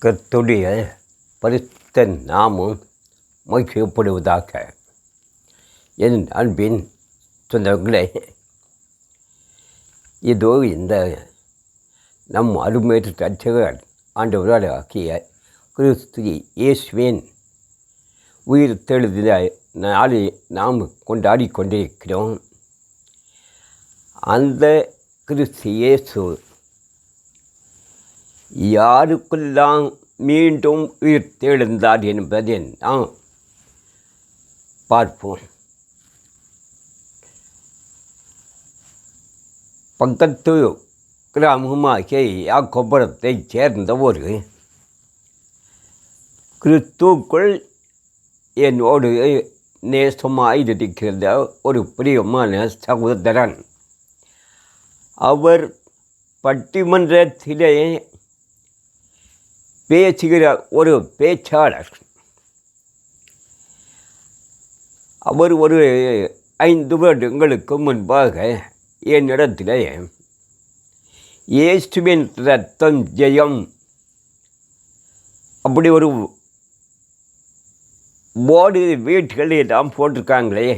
கர்த்தருடைய பரிசுத்த நாமம் மகிழ்ச்சிப்படுவதாக. என் அன்பின் சொந்தங்களே, இதோ இந்த நம் அருமை ரட்சகர் ஆண்டவராகிய கிறிஸ்து இயேசுவின் உயிர் தெழுதின நாளை நாம் கொண்டாடி கொண்டிருக்கிறோம். அந்த கிறிஸ்து இயேசு யாருக்கெல்லாம் மீண்டும் உயிர் தெழுந்தார் என்பதை நாம் பார்ப்போம். பக்கத்து கிராமமாகிய யாக்கோபுரத்தைச் சேர்ந்த ஒரு கிறிஸ்துவுக்குள் என்னோடு நேசமாயிருக்கிற ஒரு பிரியமான சகோதரன். அவர் பட்டிமன்றத்திலே பேசுகிற ஒரு பேச்சாளர். அவர் ஒரு 5 வருடங்களுக்கு முன்பாக என்னிடத்தில் இயேசுவின் ரத்தம் ஜெயம் அப்படி ஒரு போர்டு வீட்டுகள் எல்லாம் போட்டிருக்காங்களே,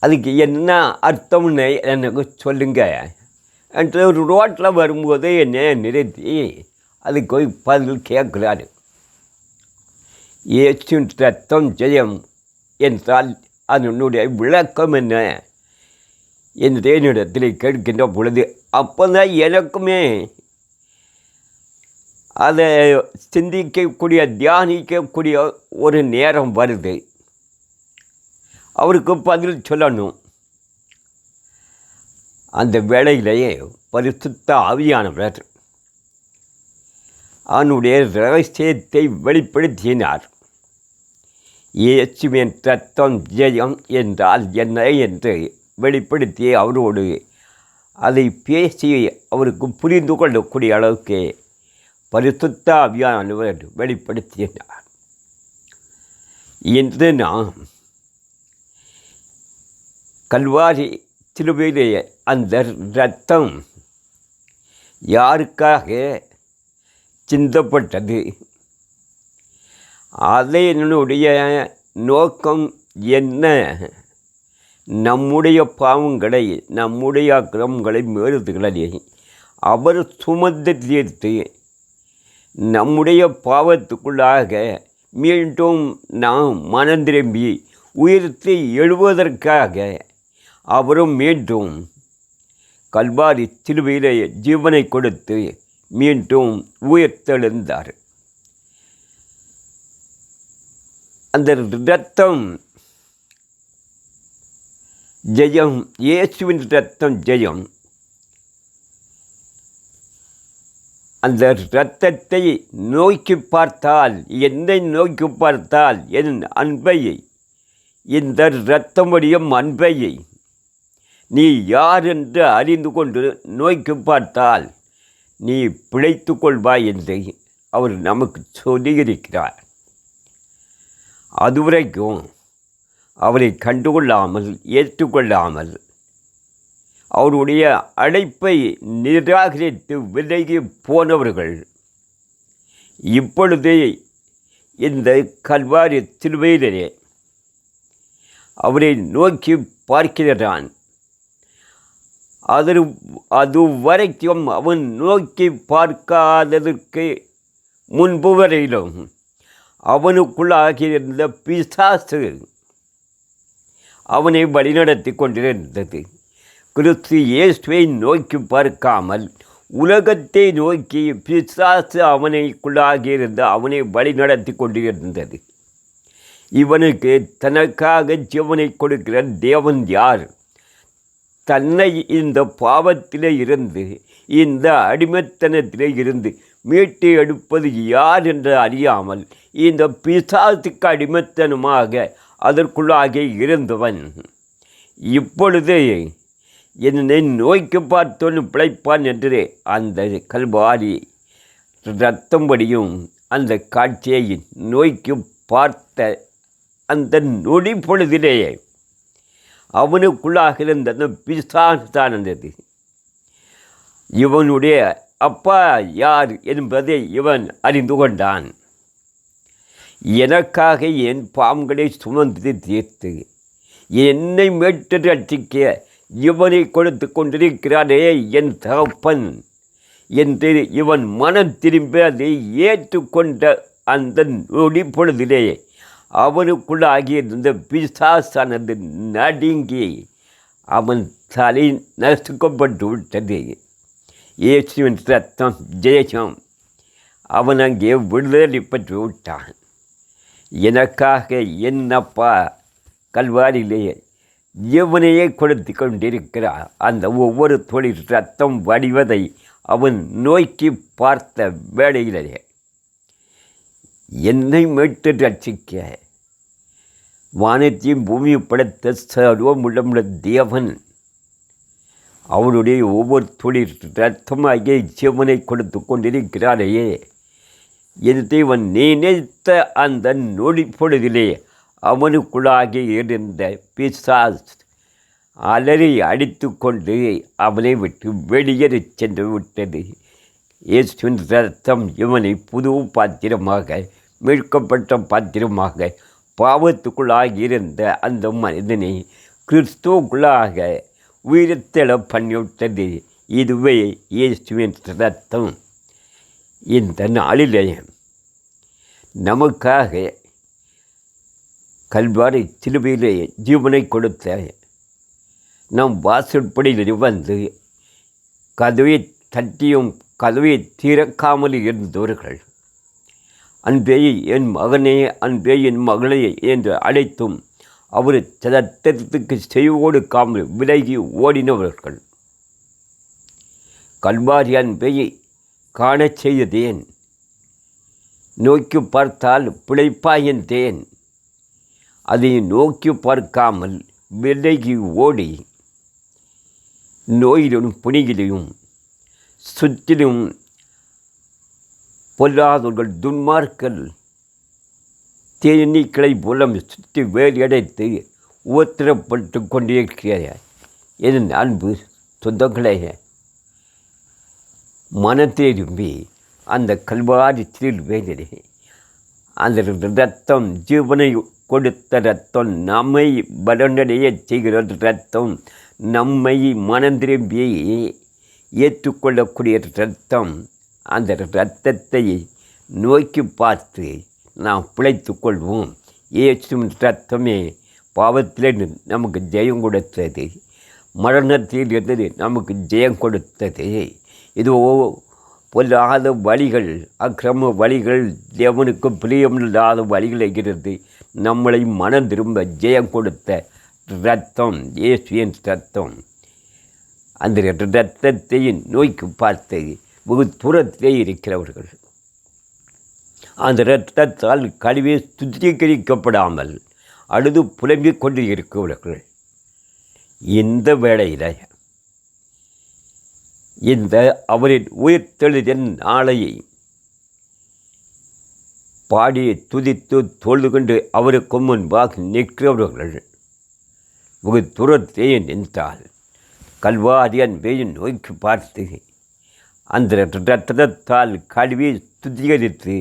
அதுக்கு என்ன அர்த்தம்னு எனக்கு சொல்லுங்க என்று ஒரு ரோட்டில் வரும்போது என்னை நிறுத்தி அதுக்கு போய் பதில் கேட்குறாரு. இயேசுவின் ரத்தம் ஜெயம் என்றால் அதனுடைய விளக்கம் என்ன என்று என்னிடத்தில் கேட்கின்ற பொழுது அப்போ தான் எனக்குமே அதை சிந்திக்கக்கூடிய தியானிக்கக்கூடிய ஒரு நேரம் வருது. அவருக்கு பதில் சொல்லணும். அந்த வேளையிலேயே பரிசுத்த ஆவியானவர் அவனுடைய ரகசியத்தை வெளிப்படுத்தினார். இயேசுவின் ரத்தம் ஜெயம் என்றால் என்ன என்று வெளிப்படுத்தி அவரோடு அதை பேசி அவருக்கு புரிந்து கொள்ளக்கூடிய அளவுக்கு பரிசுத்த ஆவியானவர் வெளிப்படுத்தினார். இன்று நாம் கல்வாரி சிலுவையிலே அந்த இரத்தம் யாருக்காக சிந்தப்பட்டது, அதனுடைய நோக்கம் என்ன, நம்முடைய பாவங்களை நம்முடைய அக்கிரமங்களை மீறுதல்களை அவர் சுமந்து தீர்த்து நம்முடைய பாவத்துக்குள்ளாக மீண்டும் நாம் மனம் திரும்பி உயிர்த்து எழுவதற்காக அவரும் மீண்டும் கல்வாரி சிலுவையிலே ஜீவனை கொடுத்து மீண்டும் உயிர்த்தெழுந்தார். அந்த இரத்தம் ஜெயம், இயேசுவின் இரத்தம் ஜெயம். அந்த இரத்தத்தை நோக்கி பார்த்தால், என்னை நோக்கி பார்த்தால் என் அன்பை, இந்த இரத்தமுடைய அன்பை நீ யார் என்று அறிந்து கொண்டு நோக்கி பார்த்தால் நீ பிழைத்து கொள்வாய் என்று அவர் நமக்கு சொல்லியிருக்கிறார். அதுவரைக்கும் அவரை கண்டுகொள்ளாமல் ஏற்றுக்கொள்ளாமல் அவருடைய அழைப்பை நிராகரித்து விலகி போனவர்கள் இப்பொழுது இந்த கல்வாரி சிலுவையிலே அவரை நோக்கி பார்க்கிறான். அது வரைக்கும் அவன் நோக்கி பார்க்காததற்கு முன்பு வரையிலும் அவனுக்குள்ளாகியிருந்த பிசாசு அவனை வழிநடத்தி கொண்டிருந்தது. கிறிஸ்து இயேசுவை நோக்கி பார்க்காமல் உலகத்தை நோக்கி பிசாசு அவனைக்குள்ளாகியிருந்த அவனை வழிநடத்தி கொண்டிருந்தது. இவனுக்கு தனக்காக ஜீவனை கொடுக்கிற தேவன் யார்? தன்னை இந்த பாவத்திலே இருந்து, இந்த அடிமைத்தனத்திலே இருந்து மீட்டு எடுப்பது யார் என்று அறியாமல் இந்த பிசாசுக்கு அடிமைத்தனமாக அதற்குள்ளாக இருந்தவன் இப்பொழுது என்னை நோய்க்கு பார்த்தோன்னு பிழைப்பான் என்று அந்த கல்வாரி இரத்தம்படியும் அந்த காட்சியை நோய்க்கு பார்த்த அந்த நொடி பொழுதிலேயே அவனுக்குள்ளாக இருந்த அந்த பிசாசானது இவனுடைய அப்பா யார் என்பதை இவன் அறிந்து கொண்டான். எனக்காக என் பாவங்களை சுமந்து தீர்த்து என்னை மீட்டு ரட்சிக்க இவனை கொடுத்து கொண்டிருக்கிறானே என் தகப்பன் என்று இவன் மனம் திரும்பி அதை ஏற்றுக்கொண்ட அந்த நொடி பொழுதிலே அவனுக்குள்ளாகிய இந்த பிசாசானது நடுங்கி அவன் தலை நசுக்கப்பட்டு விட்டது. இயேசுவின் ரத்தம் ஜெயம். அவன் அங்கே விடுதலை பெற்று விட்டான். எனக்காக என் அப்பா கல்வாரியிலே இவனையே கொடுத்து கொண்டிருக்கிறார். அந்த ஒவ்வொரு துளி ரத்தம் வடிவதை அவன் நோக்கி பார்த்த வேளையிலே என்னை மீட்டு ரட்சிக்க வானத்தையும் பூமியை படைத்த சர்வமுள்ள தேவன் அவனுடைய ஒவ்வொரு துளி ரத்தமாகிய ஜீவனை கொடுத்து கொண்டிருக்கிறாரையே என் தேவன் நினைத்த அந்த நொடி பொழுதிலே அவனுக்குள்ளாகி இருந்த பிசாஸ் அலறி அடித்து கொண்டு அவனை விட்டு வெளியேறி சென்று விட்டது. இயேசுவின் ரத்தம் இவனை புது பாத்திரமாக மீட்கப்பட்ட பாத்திரமாக பாவத்துக்குள்ளாகி இருந்த அந்த மனிதனை கிறிஸ்துவுக்குள்ளாக உயிர்த்தெழ பண்ணிவிட்டது. இதுவே இயேசுவின் ரத்தம். இந்த நாளிலே நமக்காக கல்வாரி சிலுவையிலே ஜீவனை கொடுத்த நம் வாசற்படியில் வந்து கதவை தட்டியும் கதவை திறக்காமல் இருந்தவர்கள் அன்பே என் மகனே, அன்பே என் மகளே என்று அழைத்தும் அவர் சத்தத்துக்கு செய்து கொடுக்காமல் விலகி ஓடினவர்கள். கல்வாரி அன்பை காணச் செய்தேன், நோக்கி பார்த்தால் பிழைப்பாயந்தேன். அதை நோக்கி பார்க்காமல் விலகி ஓடி நோயிலும் புனியிலும் சுற்றிலும் பொல்லாதவர்கள் துன்மார்கள் தேனீக்களை மூலம் சுற்றி வேலையடைத்து உத்தரப்பட்டு கொண்டிருக்கிறார். என் அன்பு சொந்தங்களே, மனத்தேரும்பி அந்த கல்வாரி வேலையிலே அந்த ரத்தம் ஜீவனை கொடுத்த ரத்தம், நம்மை பலனடைய செய்கிற ரத்தம், நம்மை மனம் திரும்பி ஏற்றுக்கொள்ளக்கூடிய ரத்தம், அந்த இரத்தத்தை நோக்கி பார்த்து நாம் பிழைத்து கொள்வோம். இயேசுவின் இரத்தமே பாவத்தில் நமக்கு ஜெயம் கொடுத்தது, மரணத்தில் இருந்து நமக்கு ஜெயம் கொடுத்தது. இது பொல்லாத வழிகள், அக்கிரம வழிகள், தேவனுக்கு பிரியமில்லாத வழிகள் இருக்கிறது. நம்மளை மனம் திரும்ப ஜெயம் கொடுத்த இரத்தம் இயேசுவின் இரத்தம். அந்த இரத்தத்தை நோக்கி பார்த்து வெகு தூரத்திலே இருக்கிறவர்கள் அந்த இரத்தத்தால் கழுவி சுத்திகரிக்கப்படாமல் அழுது புலம்பிக் கொண்டு இருக்கிறவர்கள் இந்த வேளையில் இந்த அவரின் உயிர்த்தெழுதல் நாளையை பாடி துதித்து தொழுது கொண்டு அவருக்கு முன்பாக நிற்கிறவர்கள் வெகு தூரத்தே நின்றால் கல்வாரி அன்பை நோக்கி பார்த்து அந்த இரத்தத்தால் கழுவி சுத்திகரித்து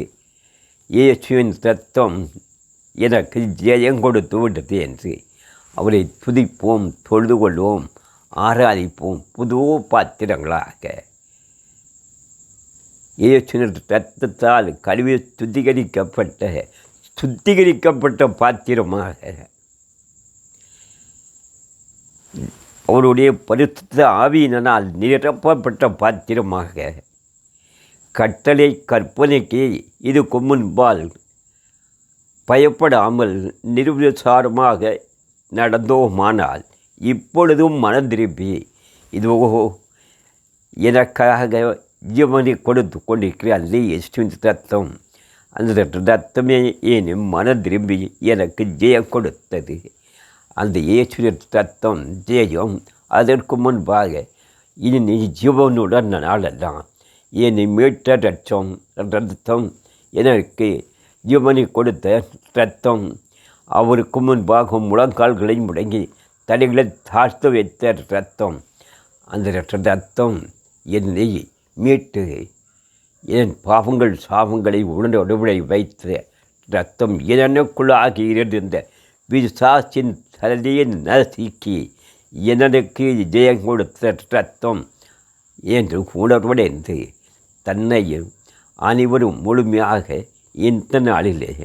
இயேசுவின் இரத்தம் எனக்கு ஜெயம் கொடுத்து விட்டது என்று அவரை துதிப்போம், தொழுது கொள்வோம், ஆராதிப்போம். புது பாத்திரங்களாக இயேசுவின் இரத்தத்தால் கழுவி சுத்திகரிக்கப்பட்ட பாத்திரமாக அவருடைய பரிசுத்த ஆவியினால் நிரப்பப்பட்ட பாத்திரமாக கட்டளை கற்பனைக்கு இது முன்பால் பயப்படாமல் நிர்விசாரமாக நடந்தோமானால் இப்பொழுதும் மனம் திரும்பி இதோ எனக்காக ஜீவனை கொடுத்து கொண்டிருக்கிற அந்த இயேசுவின் ரத்தம், அந்த ரத்தமே என் மனம் திரும்பி எனக்கு ஜெயம் கொடுத்தது. அந்த இயேசுவின் ரத்தம் ஜெயம். அதற்கு முன்பாக இனி நீ ஜீவனுடன் நாளெல்லாம் என்னை மீட்ட ரத்தம் எனக்கு ஜீவனை கொடுத்த ரத்தம். அவருக்கு முன்பாக முழங்கால்களை முடங்கி தலைகளை தாழ்த்த வைத்த ரத்தம். அந்த ரத்தம் என்னை மீட்டு என் பாவங்கள் சாபங்களை உடனே வைத்து ரத்தம் எனக்குள்ளாகி இருந்த பிசாசின் தலையை நசுக்கி எனக்கு ஜெயம் கொடுத்த ரத்தம் என்று உணர்வடைந்து தன்னையும் அனைவரும் முழுமையாக இந்த நாளிலே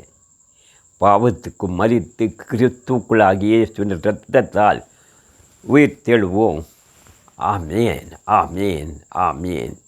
பாவத்துக்கு மறித்து கிறிஸ்துக்குள்ளாகிய ரத்தத்தால் உயிர் தெழுவோம். ஆமேன், ஆமேன், ஆமேன்.